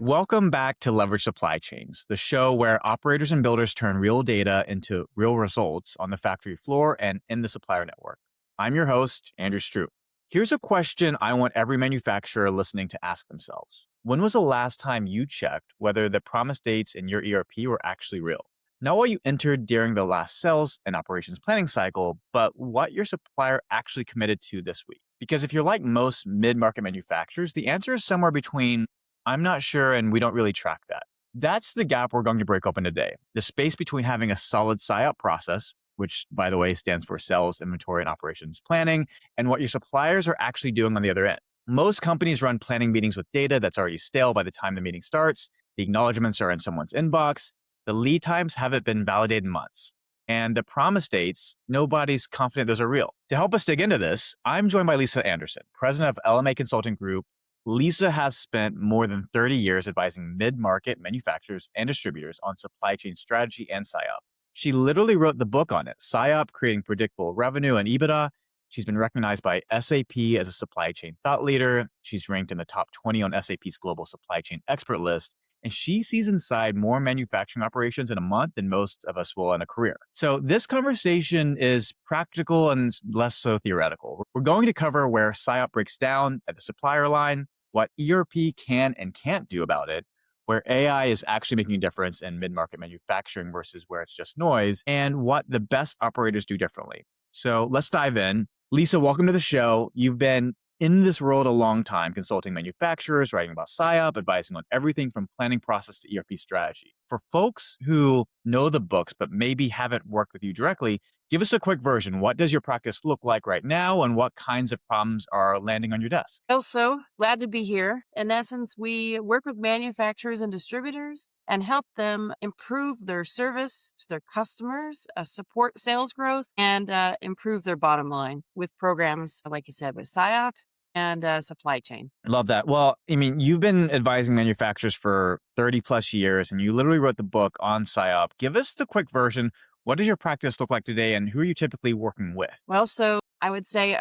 Welcome back to Leverage Supply Chains, the show where operators and builders turn real data into real results on the factory floor and in the supplier network. I'm your host, Andrew Stroup. Here's a question I want every manufacturer listening to ask themselves. When was the last time you checked whether the promised dates in your ERP were actually real? Not what you entered during the last sales and operations planning cycle, but what your supplier actually committed to this week. Because if you're like most mid-market manufacturers, the answer is somewhere between I'm not sure, and we don't really track that. That's the gap we're going to break open today. The space between having a solid SIOP process, which, by the way, stands for Sales, Inventory, and Operations Planning, and what your suppliers are actually doing on the other end. Most companies run planning meetings with data that's already stale by the time the meeting starts. The acknowledgments are in someone's inbox. The lead times haven't been validated in months. And the promise dates, nobody's confident those are real. To help us dig into this, I'm joined by Lisa Anderson, president of LMA Consulting Group. Lisa has spent more than 30 years advising mid-market manufacturers and distributors on supply chain strategy and SIOP. She literally wrote the book on it, SIOP, Creating Predictable Revenue and EBITDA. She's been recognized by SAP as a supply chain thought leader. She's ranked in the top 20 on SAP's global supply chain expert list. And she sees inside more manufacturing operations in a month than most of us will in a career. So this conversation is practical and less so theoretical. We're going to cover where SIOP breaks down at the supplier line, what ERP can and can't do about it, where AI is actually making a difference in mid-market manufacturing versus where it's just noise, and what the best operators do differently. So let's dive in. Lisa, welcome to the show. You've been in this world a long time, consulting manufacturers, writing about SIOP, advising on everything from planning process to ERP strategy. For folks who know the books but maybe haven't worked with you directly, give us a quick version. What does your practice look like right now, and what kinds of problems are landing on your desk? Also, glad to be here. In essence, we work with manufacturers and distributors and help them improve their service to their customers, support sales growth, and improve their bottom line with programs, like you said, with SIOP and supply chain. Love that. Well, I mean, you've been advising manufacturers for 30 plus years, and you literally wrote the book on SIOP. Give us the quick version. What does your practice look like today, and who are you typically working with? Well, so I would say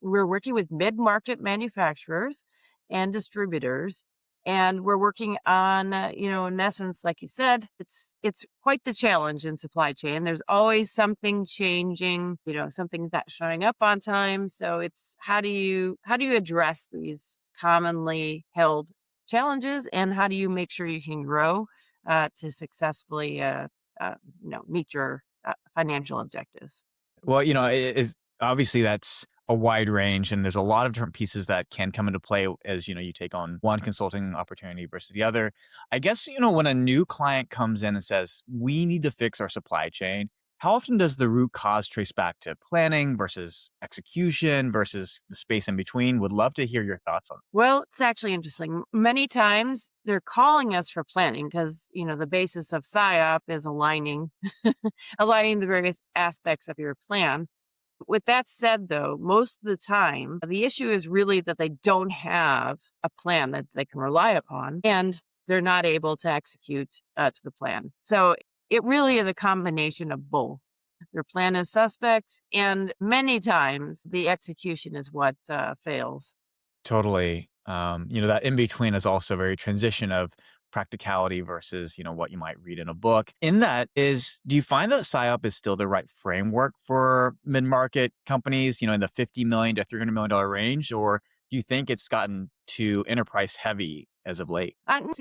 we're working with mid-market manufacturers and distributors, and we're working on, in essence, like you said, it's quite the challenge in supply chain. There's always something changing, something's not showing up on time. So it's how do you address these commonly held challenges, and how do you make sure you can grow to successfully, meet your financial objectives? Well, obviously that's a wide range, and there's a lot of different pieces that can come into play as you take on one consulting opportunity versus the other. I guess when a new client comes in and says we need to fix our supply chain, how often does the root cause trace back to planning versus execution versus the space in between? Would love to hear your thoughts on. Well, it's actually interesting. Many times they're calling us for planning because, the basis of SIOP is aligning, aligning the various aspects of your plan. With that said, though, most of the time, the issue is really that they don't have a plan that they can rely upon, and they're not able to execute to the plan. So it really is a combination of both. Their plan is suspect, and many times the execution is what fails. Totally. That in between is also very transition of practicality versus, what you might read in a book. In that do you find that SIOP is still the right framework for mid-market companies, in the $50 million to $300 million range? Or do you think it's gotten too enterprise heavy as of late?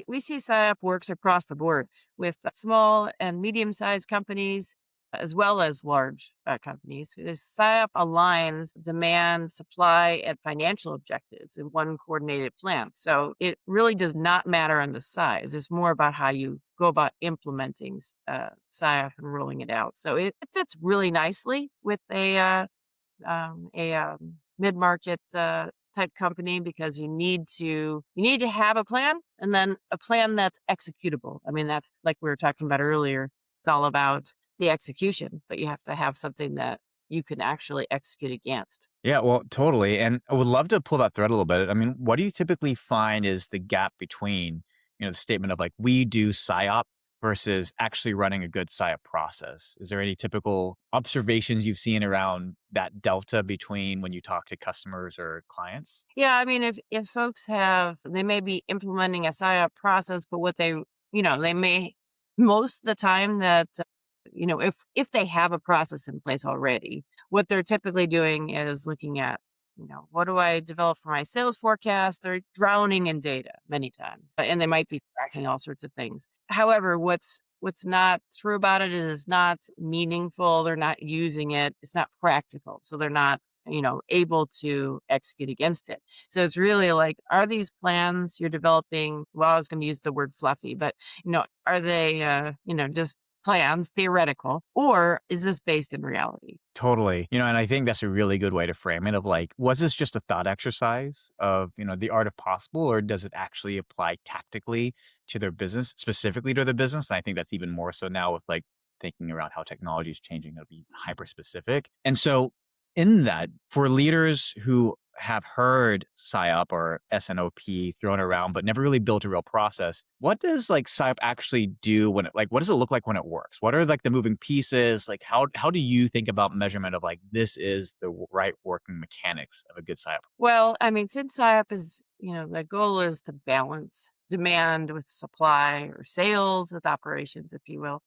We see SIOP works across the board with small and medium-sized companies, as well as large companies. This SIOP aligns demand, supply, and financial objectives in one coordinated plan. So it really does not matter on the size. It's more about how you go about implementing SIOP and rolling it out. So it fits really nicely with a mid-market type company, because you need to have a plan, and then a plan that's executable. I mean, that, like we were talking about earlier, it's all about the execution, but you have to have something that you can actually execute against. Yeah, well, totally. And I would love to pull that thread a little bit. I mean, what do you typically find is the gap between, the statement of like, we do SIOP versus actually running a good SIOP process? Is there any typical observations you've seen around that delta between when you talk to customers or clients? Yeah, I mean, if folks they may be implementing a SIOP process, but they may most of the time that if they have a process in place already, what they're typically doing is looking at, what do I develop for my sales forecast? They're drowning in data many times, and they might be tracking all sorts of things. However, what's not true about it is it's not meaningful. They're not using it. It's not practical. So they're not, able to execute against it. So it's really like, are these plans you're developing? Well, I was going to use the word fluffy, but are they, just plans, theoretical, or is this based in reality? Totally. And I think that's a really good way to frame it of like, was this just a thought exercise of, the art of possible, or does it actually apply tactically to their business, specifically to the business? And I think that's even more so now with like thinking around how technology is changing, it'll be hyper specific. And so in that, for leaders who have heard PSYOP or SNOP thrown around, but never really built a real process. What does like PSYOP actually do when what does it look like when it works? What are like the moving pieces? Like how do you think about measurement of like, this is the right working mechanics of a good PSYOP? Well, I mean, since SIOP is, the goal is to balance demand with supply or sales with operations, if you will.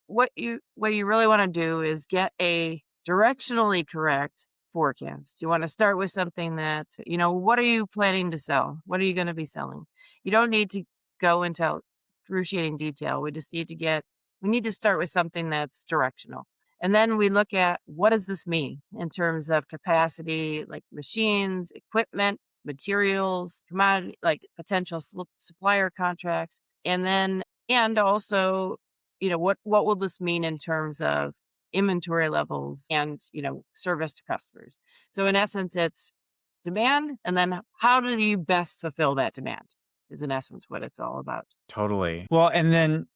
What you really want to do is get a directionally correct forecast. You want to start with something that, what are you planning to sell? What are you going to be selling? You don't need to go into excruciating detail. We need to start with something that's directional. And then we look at, what does this mean in terms of capacity, like machines, equipment, materials, commodity, like potential supplier contracts. And also, what will this mean in terms of inventory levels and, service to customers? So in essence, it's demand. And then how do you best fulfill that demand is in essence what it's all about. Totally. Well, and then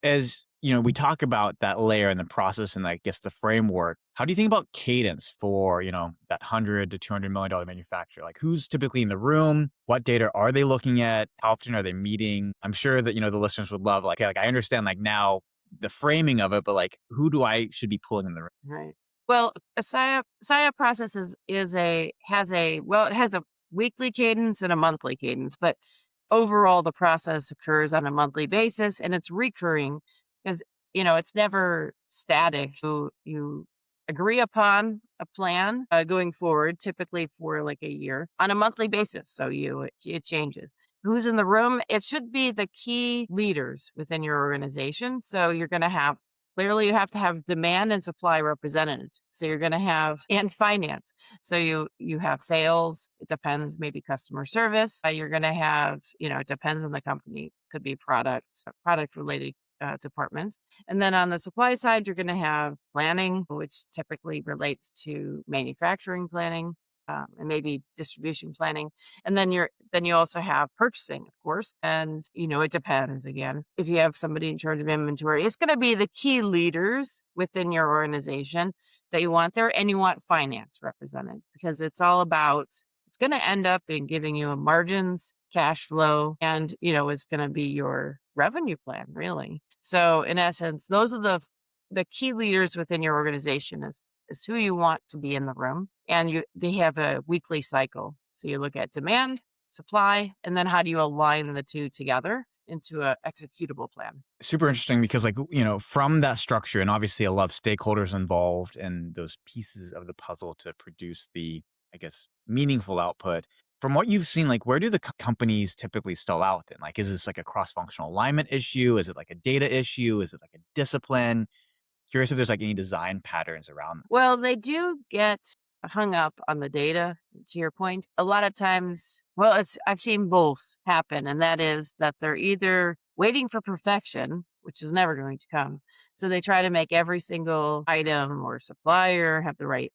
as we talk about that layer and the process and I guess the framework, how do you think about cadence for, that 100 to $200 million manufacturer? Like who's typically in the room? What data are they looking at? How often are they meeting? I'm sure that, the listeners would love like, okay, like I understand like now the framing of it, but like who do I should be pulling in the room? Right. Well, a SIOP process it has a weekly cadence and a monthly cadence, but overall the process occurs on a monthly basis and it's recurring because it's never static. You agree upon a plan going forward, typically for like a year on a monthly basis. So it changes. Who's in the room? It should be the key leaders within your organization. So you're going to have clearly you have to have demand and supply represented. So you're going to have and finance. So you have sales. It depends. Maybe customer service. You're going to have it depends on the company. Could be product related departments. And then on the supply side, you're going to have planning, which typically relates to manufacturing planning. And maybe distribution planning, and then you also have purchasing, of course, and it depends. Again, if you have somebody in charge of inventory, it's going to be the key leaders within your organization that you want there, and you want finance represented because it's going to end up in giving you a margins, cash flow, and it's going to be your revenue plan, really. So in essence, those are the key leaders within your organization is who you want to be in the room. And they have a weekly cycle. So you look at demand, supply, and then how do you align the two together into a executable plan? Super interesting because like, from that structure, and obviously a lot of stakeholders involved and those pieces of the puzzle to produce the, I guess, meaningful output. From what you've seen, like where do the companies typically stall out then? Like, is this like a cross-functional alignment issue? Is it like a data issue? Is it like a discipline? Curious if there's like any design patterns around them. Well, they do get hung up on the data, to your point. A lot of times, well, I've seen both happen, and that is that they're either waiting for perfection, which is never going to come. So they try to make every single item or supplier have the right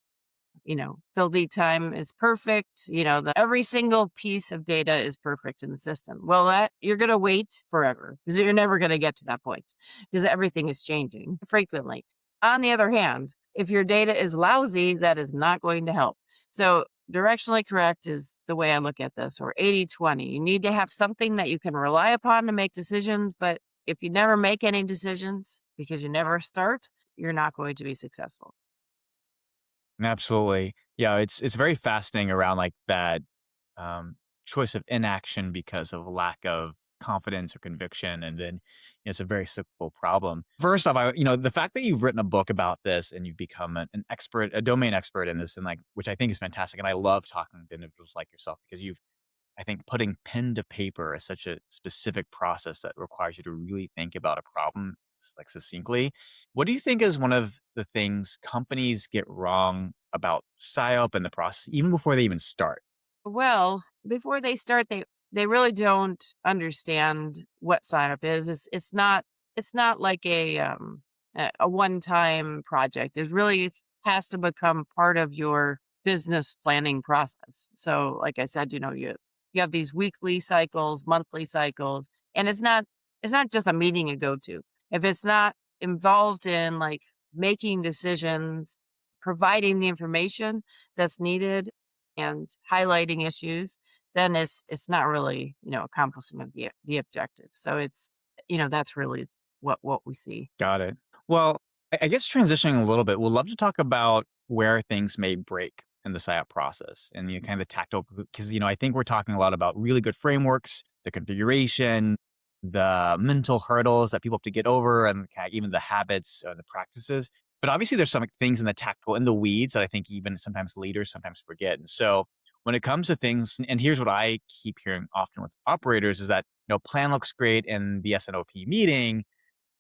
the lead time is perfect. Every single piece of data is perfect in the system. Well, that you're going to wait forever because you're never going to get to that point because everything is changing frequently. On the other hand, if your data is lousy, that is not going to help. So directionally correct is the way I look at this, or 80/20. You need to have something that you can rely upon to make decisions, but if you never make any decisions because you never start, you're not going to be successful. Absolutely. Yeah, it's very fascinating around like that choice of inaction because of lack of confidence or conviction, and then it's a very simple problem. First off, the fact that you've written a book about this and you've become an expert, a domain expert in this, and like which I think is fantastic, and I love talking to individuals like yourself because you've I think putting pen to paper is such a specific process that requires you to really think about a problem like succinctly. What do you think is one of the things companies get wrong about PSYOP and the process, even before they even start? Well, before they start, they really don't understand what sign-up is. It's not like a one-time project. It has to become part of your business planning process. So, like I said, you have these weekly cycles, monthly cycles, and it's not just a meeting you go to. If it's not involved in like making decisions, providing the information that's needed and highlighting issues, then it's not really, accomplishing of the objective. So that's really what we see. Got it. Well, I guess transitioning a little bit, we'd love to talk about where things may break in the PSYOP process and kind of the tactile, because I think we're talking a lot about really good frameworks, the configuration, the mental hurdles that people have to get over, and even the habits or the practices. But obviously, there's some things in the tactical, in the weeds, that I think even sometimes leaders sometimes forget. And so, when it comes to things, and here's what I keep hearing often with operators is that plan looks great in the SNOP meeting,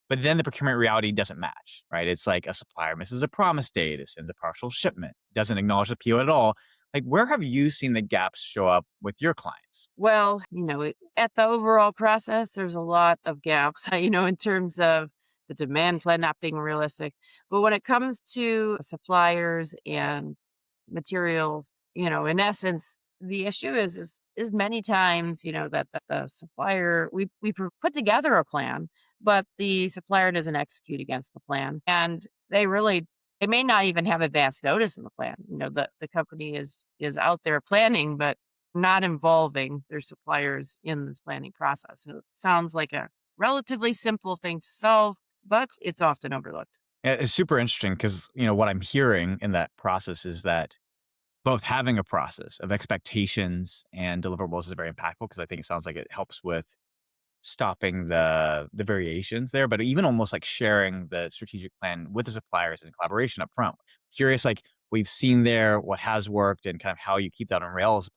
but then the procurement reality doesn't match, right? It's like a supplier misses a promise date, it sends a partial shipment, doesn't acknowledge the PO at all. Like, where have you seen the gaps show up with your clients? Well, at the overall process, there's a lot of gaps, in terms of the demand plan not being realistic. But when it comes to suppliers and materials, in essence, the issue is many times, that the supplier put together a plan, but the supplier doesn't execute against the plan, and they may not even have advance notice in the plan. The company is out there planning, but not involving their suppliers in this planning process. So it sounds like a relatively simple thing to solve, but it's often overlooked. It's super interesting because, what I'm hearing in that process is that both having a process of expectations and deliverables is very impactful because I think it sounds like it helps with stopping the variations there, but even almost like sharing the strategic plan with the suppliers and collaboration up front. Curious, like we've seen there, what has worked and kind of how you keep that on rails.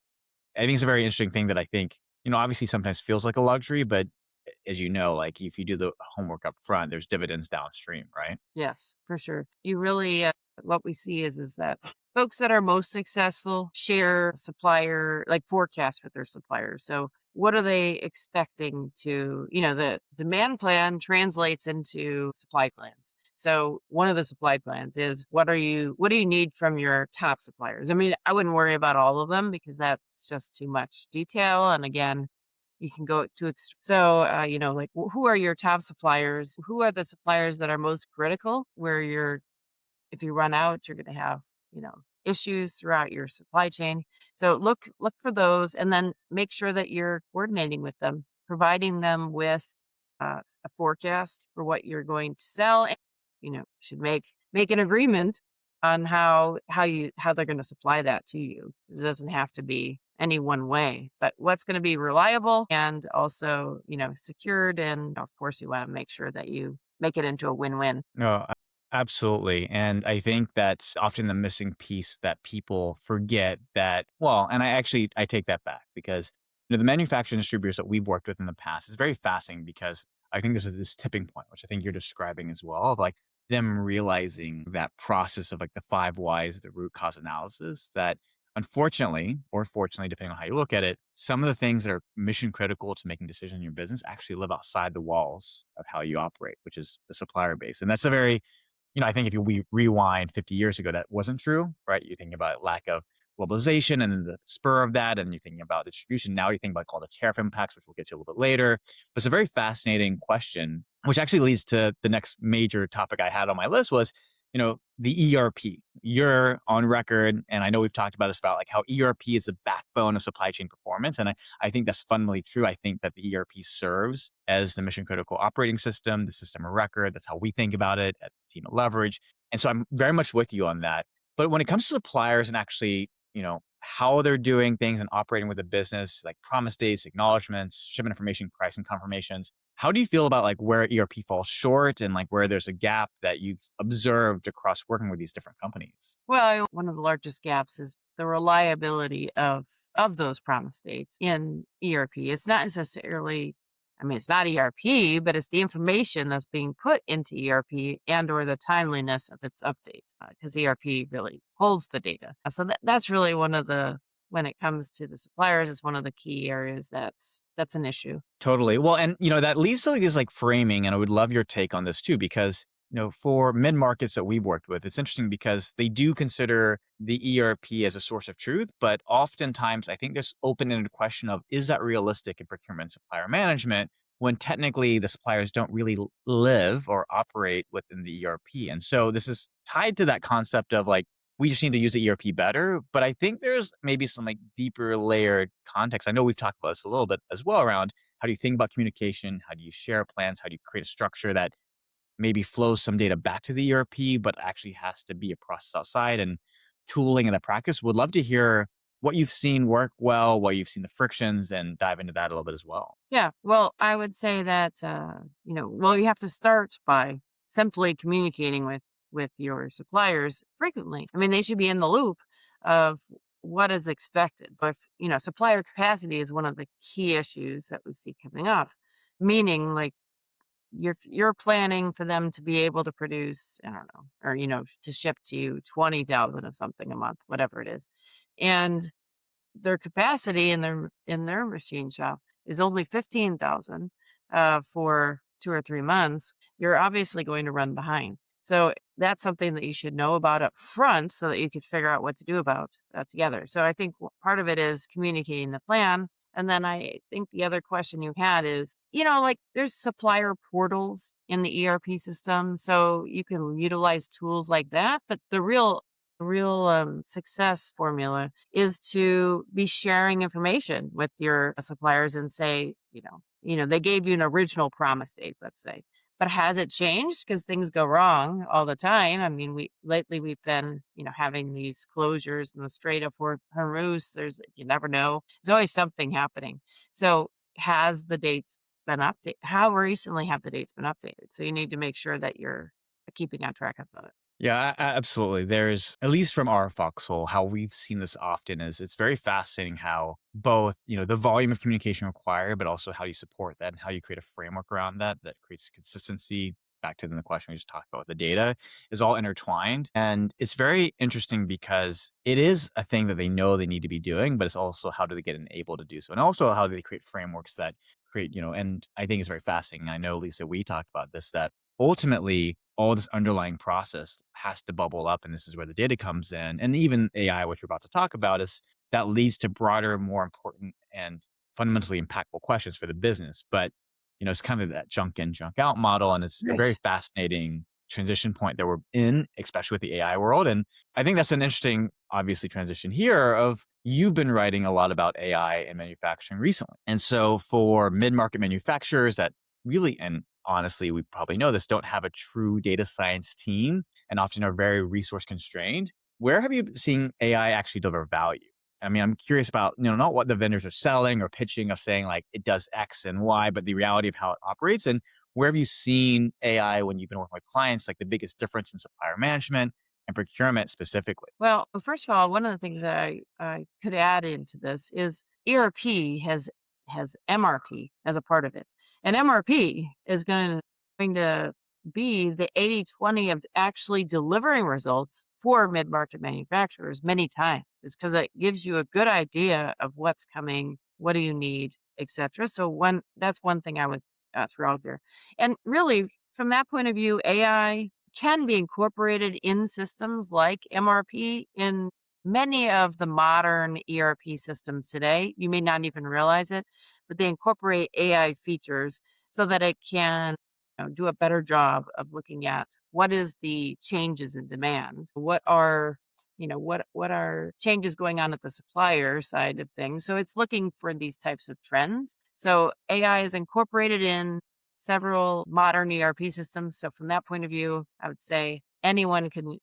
I think it's a very interesting thing that I think, obviously sometimes feels like a luxury, but as you know, like if you do the homework up front, there's dividends downstream, right? Yes, for sure. You really, what we see is that folks that are most successful share supplier, like forecast with their suppliers. So what are they expecting the demand plan translates into supply plans. So one of the supply plans is what do you need from your top suppliers? I mean, I wouldn't worry about all of them because that's just too much detail. And again, you can go to so, like, who are your top suppliers? Who are the suppliers that are most critical where if you run out, you're gonna have, issues throughout your supply chain. So look for those and then make sure that you're coordinating with them, providing them with a forecast for what you're going to sell. And, should make an agreement on how they're gonna supply that to you. It doesn't have to be any one way, but what's gonna be reliable and also, secured. And of course, you wanna make sure that you make it into a win-win. No, absolutely. And I think that's often the missing piece that people forget that, well, and I take that back because, the manufacturing distributors that we've worked with in the past is very fascinating because I think this is this tipping point, which I think you're describing as well, of like them realizing that process of like the five whys, the root cause analysis that unfortunately, or fortunately, depending on how you look at it, some of the things that are mission critical to making decisions in your business actually live outside the walls of how you operate, which is the supplier base. And that's a very, I think if we rewind 50 years ago, that wasn't true, right? You're thinking about lack of globalization and then the spur of that, and you're thinking about distribution. Now you think about all the tariff impacts, which we'll get to a little bit later. But it's a very fascinating question, which actually leads to the next major topic I had on my list was, the ERP. You're on record, and I know we've talked about this about like how ERP is the backbone of supply chain performance. And I think that's fundamentally true. I think that the ERP serves as the mission critical operating system, the system of record. That's how we think about it at Team of Leverage. And so I'm very much with you on that. But when it comes to suppliers and actually, how they're doing things and operating with the business, like promise dates, acknowledgments, shipment information, pricing confirmations, how do you feel about like where ERP falls short and like where there's a gap that you've observed across working with these different companies? Well, one of the largest gaps is the reliability of those promise dates in ERP. It's not necessarily, I mean, it's not ERP, but it's the information that's being put into ERP and or the timeliness of its updates, because ERP really holds the data. So that's really one of the, when it comes to the suppliers, it's one of the key areas that's an issue. Totally. Well, and that leads to like this like framing, and I would love your take on this too, because for mid markets that we've worked with, it's interesting because they do consider the ERP as a source of truth, but oftentimes I think there's open-ended question of is that realistic in procurement and supplier management when technically the suppliers don't really live or operate within the ERP. And so this is tied to that concept of like we just need to use the ERP better. But I think there's maybe some like deeper layered context. I know we've talked about this a little bit as well around how do you think about communication? How do you share plans? How do you create a structure that maybe flows some data back to the ERP, but actually has to be a process outside and tooling and the practice? Would love to hear what you've seen work well, what you've seen the frictions, and dive into that a little bit as well. Yeah, well, I would say that well, you have to start by simply communicating with your suppliers frequently. I mean, they should be in the loop of what is expected. So if, supplier capacity is one of the key issues that we see coming up, meaning like you're planning for them to be able to produce, I don't know, or to ship to you 20,000 of something a month, whatever it is. And their capacity in their machine shop is only 15,000 for 2 or 3 months. You're obviously going to run behind. So that's something that you should know about up front so that you could figure out what to do about that together. So I think part of it is communicating the plan. And then I think the other question you had is, like there's supplier portals in the ERP system. So you can utilize tools like that. But the real success formula is to be sharing information with your suppliers and say, they gave you an original promise date, let's say, but has it changed? Because things go wrong all the time. I mean, we've been, having these closures in the Strait of Hormuz. You never know. There's always something happening. So has the dates been updated? How recently have the dates been updated? So you need to make sure that you're keeping on track of it. Yeah, absolutely. There's, at least from our foxhole, how we've seen this often is it's very fascinating how both, the volume of communication required, but also how you support that and how you create a framework around that that creates consistency. Back to the question we just talked about with the data is all intertwined. And it's very interesting because it is a thing that they know they need to be doing, but it's also how do they get enabled to do so? And also how do they create frameworks that create, and I think it's very fascinating. I know, Lisa, we talked about this, that ultimately all this underlying process has to bubble up, and this is where the data comes in. And even AI, which we're about to talk about, is that leads to broader, more important, and fundamentally impactful questions for the business. But it's kind of that junk in, junk out model, and it's a Right. very fascinating transition point that we're in, especially with the AI world. And I think that's an interesting, obviously, transition here of you've been writing a lot about AI and manufacturing recently. And so for mid-market manufacturers that really, and honestly, we probably know this, don't have a true data science team and often are very resource constrained. Where have you seen AI actually deliver value? I mean, I'm curious about, not what the vendors are selling or pitching of saying like it does X and Y, but the reality of how it operates. And where have you seen AI when you've been working with clients, like the biggest difference in supplier management and procurement specifically? Well, first of all, one of the things that I could add into this is ERP has MRP as a part of it. And MRP is going to be the 80/20 of actually delivering results for mid-market manufacturers many times. It's because it gives you a good idea of what's coming, what do you need, etc. So that's one thing I would throw out there. And really, from that point of view, AI can be incorporated in systems like MRP in many of the modern ERP systems today. You may not even realize it, but they incorporate AI features so that it can do a better job of looking at what is the changes in demand, what are changes going on at the supplier side of things. So it's looking for these types of trends. So AI is incorporated in several modern ERP systems. So from that point of view, I would say anyone can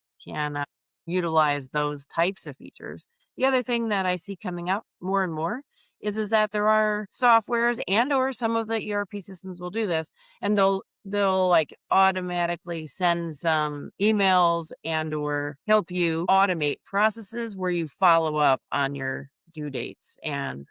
utilize those types of features. The other thing that I see coming up more and more is that there are softwares and or some of the ERP systems will do this, and they'll like automatically send some emails and or help you automate processes where you follow up on your due dates, and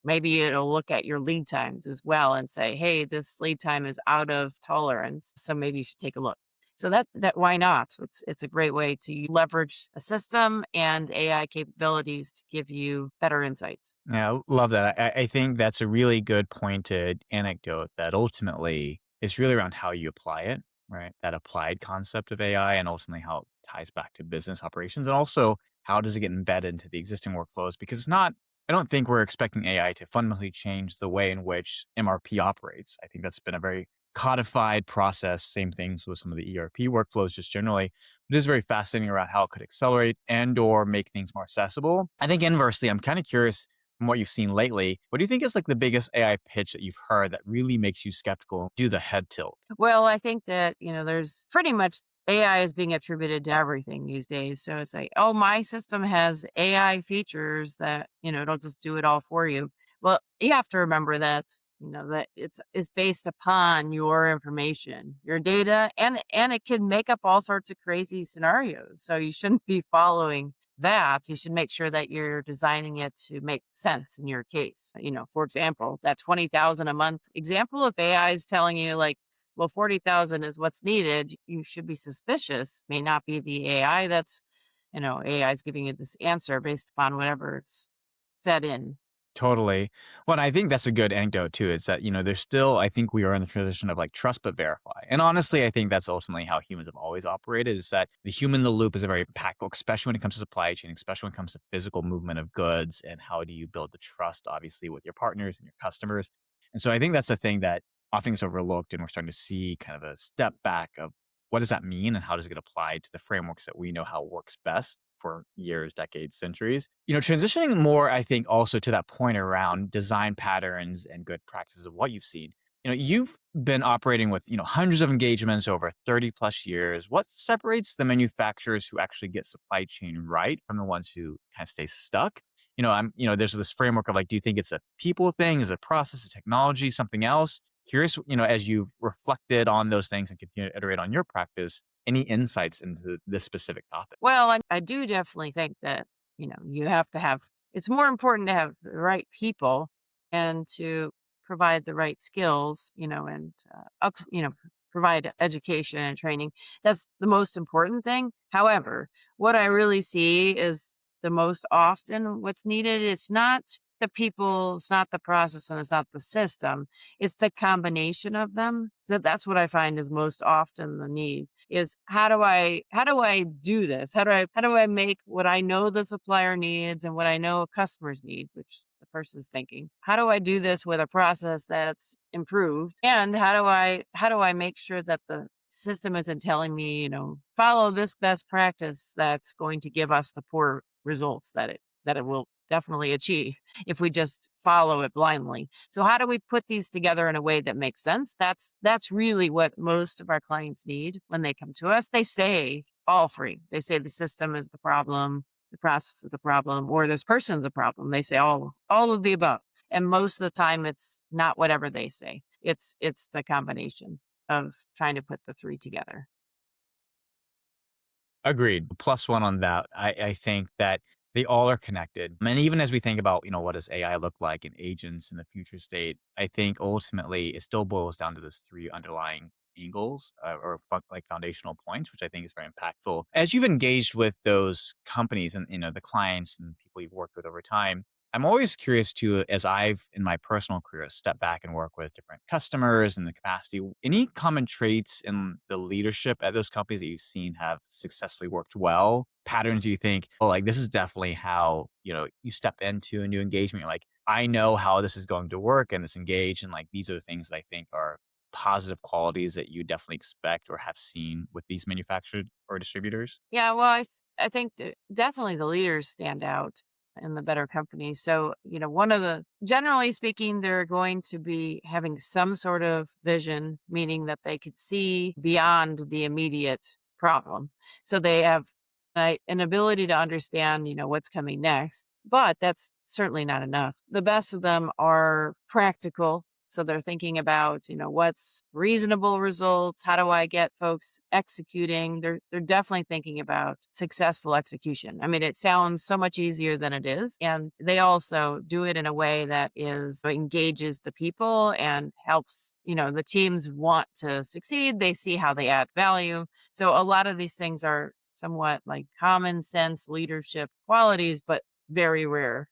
maybe it'll look at your lead times as well and say, hey, this lead time is out of tolerance, so maybe you should take a look. So that why not? It's a great way to leverage a system and AI capabilities to give you better insights. Yeah, I love that. I think that's a really good pointed anecdote that ultimately is really around how you apply it, right? That applied concept of AI and ultimately how it ties back to business operations and also how does it get embedded into the existing workflows? Because it's not, I don't think we're expecting AI to fundamentally change the way in which MRP operates. I think that's been a very codified process. Same things with some of the ERP workflows just generally. It is very fascinating around how it could accelerate and or make things more accessible. I think inversely, I'm kind of curious from what you've seen lately, what do you think is like the biggest AI pitch that you've heard that really makes you skeptical, do the head tilt? Well, I think that, there's pretty much AI is being attributed to everything these days. So it's like, oh, my system has AI features that, it'll just do it all for you. Well, you have to remember that, that it's based upon your information, your data, and it can make up all sorts of crazy scenarios. So you shouldn't be following that. You should make sure that you're designing it to make sense in your case. For example, that 20,000 a month example, if AI is telling you like, well, 40,000 is what's needed, you should be suspicious. May not be the AI that's, AI is giving you this answer based upon whatever it's fed in. Totally. Well, and I think that's a good anecdote too. Is that, there's still, I think we are in the transition of like trust but verify. And honestly, I think that's ultimately how humans have always operated is that the human in the loop is a very impactful, especially when it comes to supply chain, especially when it comes to physical movement of goods and how do you build the trust, obviously, with your partners and your customers. And so I think that's the thing that often is overlooked. And we're starting to see kind of a step back of what does that mean and how does it get applied to the frameworks that we know how works best for years, decades, centuries. Transitioning more, I think, also to that point around design patterns and good practices of what you've seen. You've been operating with, hundreds of engagements over 30 plus years. What separates the manufacturers who actually get supply chain right from the ones who kind of stay stuck? There's this framework of like, do you think it's a people thing? Is it a process, a technology, something else? Curious, as you've reflected on those things and continue to iterate on your practice, any insights into this specific topic? Well, I do definitely think that, you have to have, it's more important to have the right people and to provide the right skills, and provide education and training. That's the most important thing. However, what I really see is the most often what's needed is not the people, it's not the process, and it's not the system. It's the combination of them. So that's what I find is most often the need is how do I do this? How do I make what I know the supplier needs and what I know customers need, which the person's thinking. How do I do this with a process that's improved? And how do I make sure that the system isn't telling me, follow this best practice that's going to give us the poor results that it will definitely achieve if we just follow it blindly. So how do we put these together in a way that makes sense? That's really what most of our clients need when they come to us. They say all three. They say the system is the problem, the process is the problem, or this person's the problem. They say all of the above. And most of the time it's not whatever they say. It's the combination of trying to put the three together. Agreed. Plus one on that. I think that they all are connected. And even as we think about, what does AI look like in agents in the future state, I think ultimately it still boils down to those three underlying angles or like foundational points, which I think is very impactful. As you've engaged with those companies and, the clients and people you've worked with over time, I'm always curious to, as I've in my personal career, step back and work with different customers in the capacity. Any common traits in the leadership at those companies that you've seen have successfully worked well? Patterns you think, oh, like this is definitely how, you step into a new engagement. You're like, I know how this is going to work and this engage. And like these are the things that I think are positive qualities that you definitely expect or have seen with these manufacturers or distributors? Yeah, well, I think that definitely the leaders stand out in the better companies. So, one of the generally speaking, they're going to be having some sort of vision, meaning that they could see beyond the immediate problem. So they have an ability to understand, what's coming next. But that's certainly not enough. The best of them are practical. So they're thinking about, what's reasonable results? How do I get folks executing? They're definitely thinking about successful execution. I mean, it sounds so much easier than it is. And they also do it in a way that engages the people and helps, the teams want to succeed. They see how they add value. So a lot of these things are somewhat like common sense leadership qualities, but very rare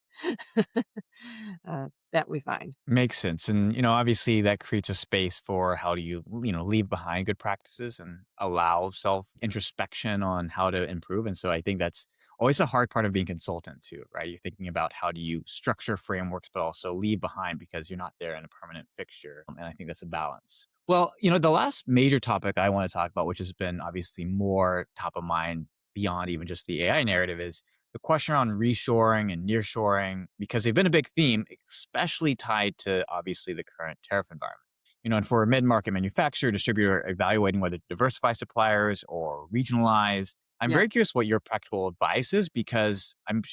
that we find. Makes sense. And, obviously that creates a space for how do you, leave behind good practices and allow self introspection on how to improve. And so I think that's always a hard part of being consultant too, right? You're thinking about how do you structure frameworks, but also leave behind because you're not there in a permanent fixture. And I think that's a balance. Well, the last major topic I want to talk about, which has been obviously more top of mind beyond even just the AI narrative, is the question on reshoring and nearshoring, because they've been a big theme, especially tied to obviously the current tariff environment. And for a mid-market manufacturer, distributor evaluating whether to diversify suppliers or regionalize, I'm Yeah. very curious what your practical advice is because I'm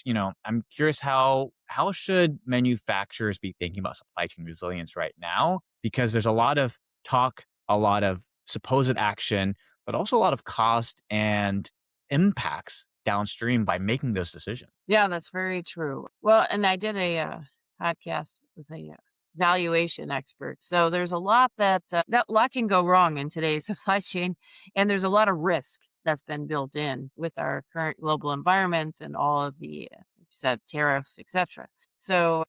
curious how should manufacturers be thinking about supply chain resilience right now? Because there's a lot of talk, a lot of supposed action, but also a lot of cost and impacts downstream by making those decisions. Yeah, that's very true. Well, and I did a podcast with a valuation expert. So there's a lot that lot can go wrong in today's supply chain, and there's a lot of risk that's been built in with our current global environment and all of the, like you said, tariffs, etc. So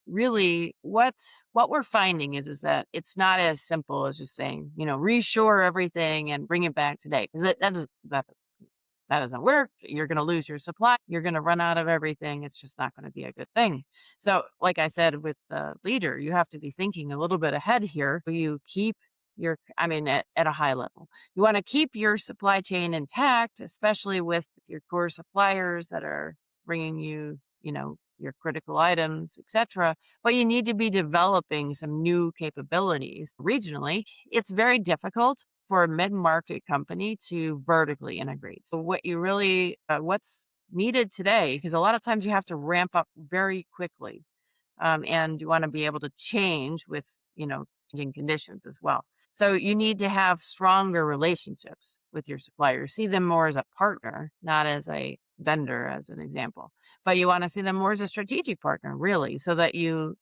really, what we're finding is that it's not as simple as just saying, reshore everything and bring it back today, because that doesn't work. You're going to lose your supply. You're going to run out of everything. It's just not going to be a good thing. So, like I said, with the leader, you have to be thinking a little bit ahead here. You keep at a high level, you want to keep your supply chain intact, especially with your core suppliers that are bringing you, your critical items, etc. But you need to be developing some new capabilities regionally. It's very difficult for a mid-market company to vertically integrate. So what's needed today, because a lot of times you have to ramp up very quickly, and you want to be able to change with, changing conditions as well. So you need to have stronger relationships with your suppliers. See them more as a partner, not as a vendor, as an example. But you want to see them more as a strategic partner, really, so that you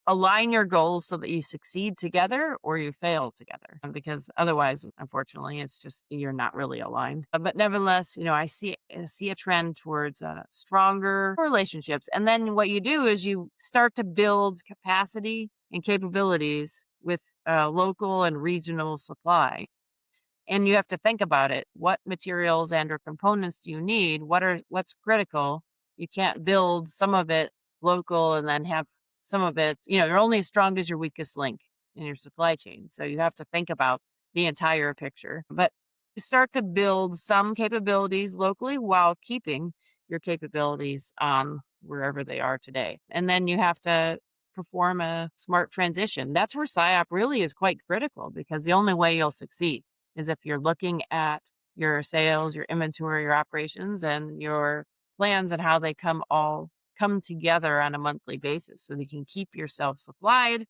align your goals so that you succeed together or you fail together. Because otherwise, unfortunately, it's just you're not really aligned. But nevertheless, I see a trend towards stronger relationships. And then what you do is you start to build capacity and capabilities with local and regional supply. And you have to think about it. What materials and or components do you need? What's critical? You can't build some of it local and then have some of it, you're only as strong as your weakest link in your supply chain. So you have to think about the entire picture. But you start to build some capabilities locally while keeping your capabilities on wherever they are today. And then you have to perform a smart transition. That's where SIOP really is quite critical, because the only way you'll succeed is if you're looking at your sales, your inventory, your operations, and your plans and how they come together on a monthly basis so that you can keep yourself supplied.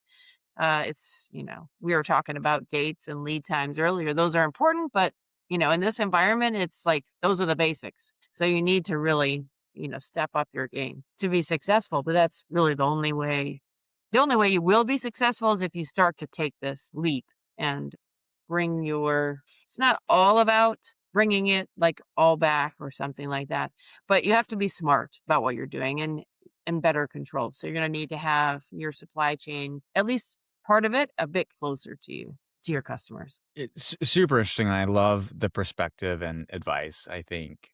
We were talking about dates and lead times earlier. Those are important, but in this environment, it's like those are the basics. So you need to really, step up your game to be successful. But that's really the only way. The only way you will be successful is if you start to take this leap and it's not all about bringing it like all back or something like that, but you have to be smart about what you're doing and better controlled. So you're going to need to have your supply chain, at least part of it, a bit closer to you, to your customers. It's super interesting. And I love the perspective and advice. I think,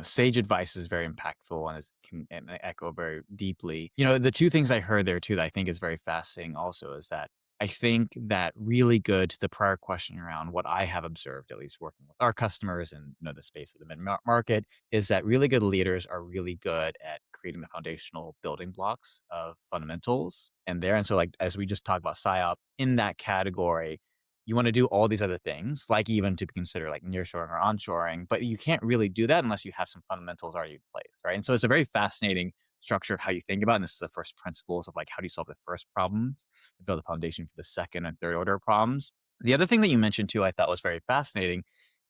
sage advice is very impactful and I echo very deeply. The two things I heard there too that I think is very fascinating also is that I think that really good to the prior question around what I have observed, at least working with our customers and the space of the market, is that really good leaders are really good at creating the foundational building blocks of fundamentals and there. And so, like as we just talked about SIOP, in that category, you want to do all these other things, like even to consider like nearshoring or onshoring, but you can't really do that unless you have some fundamentals already in place, right? And so it's a very fascinating structure of how you think about it. And this is the first principles of like how do you solve the first problems to build a foundation for the second and third order problems. The other thing that you mentioned too, I thought was very fascinating,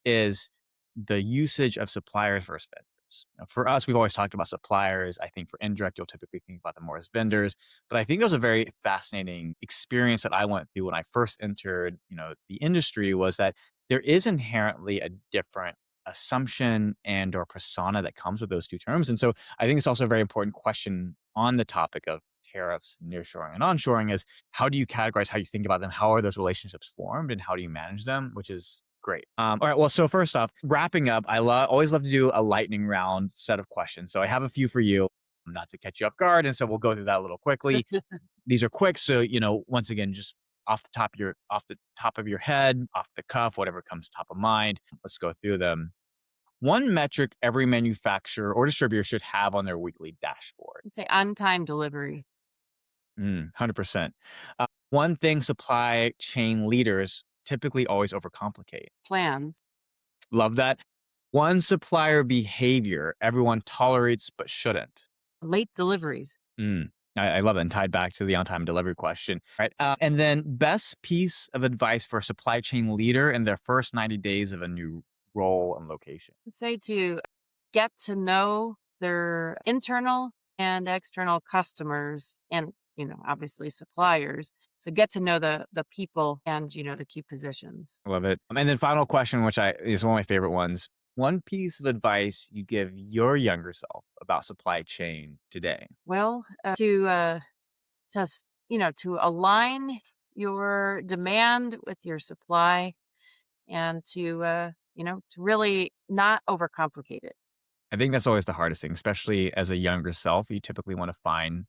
is the usage of suppliers versus vendors. Now, for us, we've always talked about suppliers. I think for indirect, you'll typically think about them more as vendors. But I think that was a very fascinating experience that I went through when I first entered, the industry, was that there is inherently a different assumption and or persona that comes with those two terms. And so I think it's also a very important question on the topic of tariffs, nearshoring and onshoring is how do you categorize how you think about them? How are those relationships formed and how do you manage them? Which is great. All right. Well, so first off, wrapping up, always love to do a lightning round set of questions. So I have a few for you, not to catch you off guard. And so we'll go through that a little quickly. These are quick. So, once again, just off the top of your head, off the cuff, whatever comes top of mind. Let's go through them. One metric every manufacturer or distributor should have on their weekly dashboard. I'd say on time delivery 100%. One thing supply chain leaders typically always overcomplicate. plans, Love that. One supplier behavior everyone tolerates but shouldn't. late deliveries. Mm, I love it. And tied back to the on time delivery question. Right. And then, best piece of advice for a supply chain leader in their first 90 days of a new role and location. I'd say to get to know their internal and external customers and, obviously suppliers. So get to know the people and, the key positions. I love it. And then, final question, which is one of my favorite ones. One piece of advice you give your younger self about supply chain today. Well, to align your demand with your supply and to really not overcomplicate it. I think that's always the hardest thing, especially as a younger self. You typically want to find,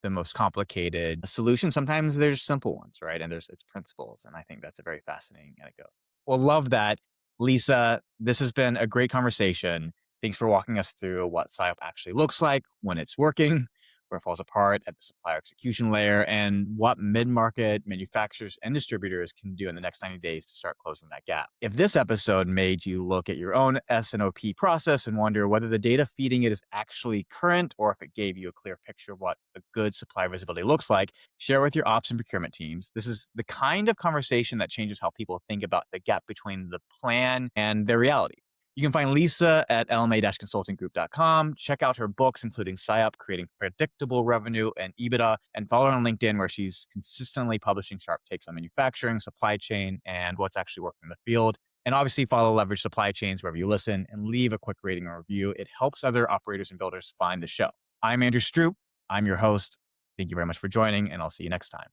the most complicated solution. Sometimes there's simple ones, right? And it's principles. And I think that's a very fascinating anecdote. Well, love that. Lisa, this has been a great conversation. Thanks for walking us through what SIOP actually looks like when it's working, where it falls apart at the supplier execution layer, and what mid-market manufacturers and distributors can do in the next 90 days to start closing that gap. If this episode made you look at your own S&OP process and wonder whether the data feeding it is actually current or if it gave you a clear picture of what a good supplier visibility looks like, share with your ops and procurement teams. This is the kind of conversation that changes how people think about the gap between the plan and their reality. You can find Lisa at LMA-consultinggroup.com. Check out her books, including SIOP, Creating Predictable Revenue, and EBITDA, and follow her on LinkedIn, where she's consistently publishing sharp takes on manufacturing, supply chain, and what's actually working in the field. And obviously, follow Leverage Supply Chains wherever you listen and leave a quick rating or review. It helps other operators and builders find the show. I'm Andrew Stroup. I'm your host. Thank you very much for joining, and I'll see you next time.